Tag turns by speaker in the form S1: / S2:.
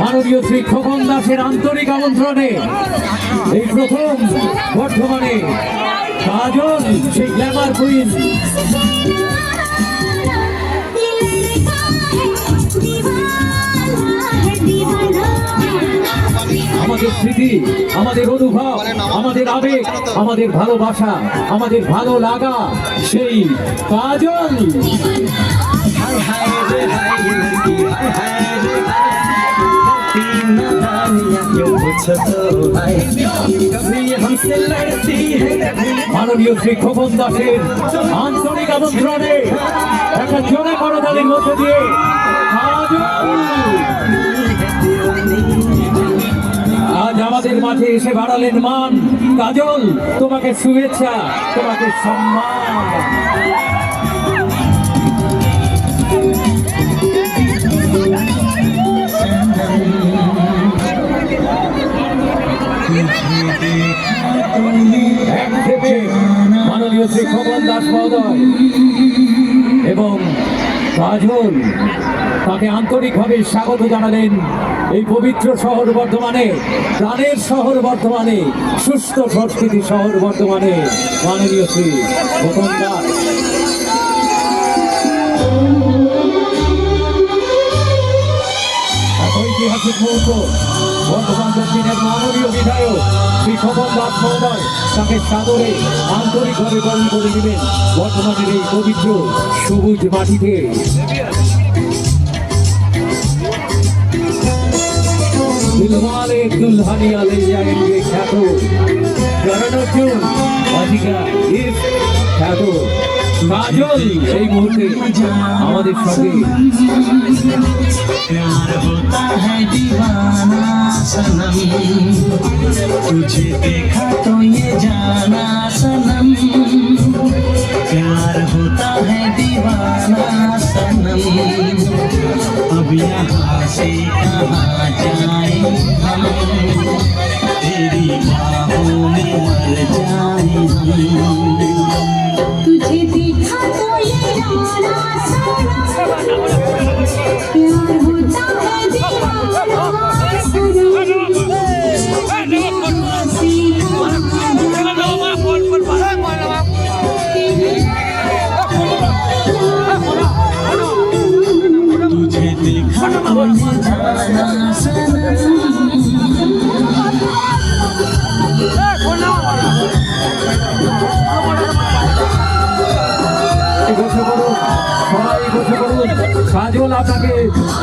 S1: মাননীয় শ্রী খোকন দাসের আন্তরিক আমন্ত্রণে এই প্রথম বর্ধমানে কাজল সেই গ্ল্যামার কুইন আমাদের স্মৃতি, আমাদের অনুভব, আমাদের আবেগ, আমাদের ভালোবাসা, আমাদের ভালো লাগা সেই কাজল। মাননীয় শ্রী খোকন দাসের আন্তরিক আমন্ত্রণে একটা জোরে করতালির মধ্যে দিয়ে আজ আমাদের মাঝে এসে বাড়ালেন মান। কাজল, তোমাকে শুভেচ্ছা, তোমাকে সম্মান। মাননীয় শ্রী খোকন দাস মহোদয় এবং কাজল তাকে আন্তরিকভাবে স্বাগত জানালেন এই পবিত্র শহর বর্ধমানে, প্রাণের শহর বর্ধমানে, সুস্থ সংস্কৃতি শহর বর্ধমানে। মাননীয় শ্রী খোকন দাস ঐতিহাসিক মুহূর্ত। বর্ধমান দক্ষিণের মাননীয় বিধায়ক শ্রী খোকন দাস মহোদয় তাকে সাদরে আন্তরিকভাবে বরণ করে দিলেন বর্ধমানের এই পবিত্র সবুজ মাটিতে। दिलवाले दुल्हनिया ले जाएंगे ख्यात करण अर्जुन अधिका इस ख्यात काजल এই মুহূর্তে আমাদের সঙ্গে।
S2: प्यार होता है दीवाना सनम, तुझे देखा तो ये जाना सनम। प्यार होता है दीवाना सनम, अब यहाँ से कहाँ जाए हम, तेरी बाहों में मर जाए हम।
S3: तुझे देखा तो ये जाना सनम, प्यार होता है दीवाना सनम,
S2: तुझे देखा तो ये जाना सनम।
S1: বসে পড়ুন, সবাই বসে পড়ুন। কাজল আপনাকে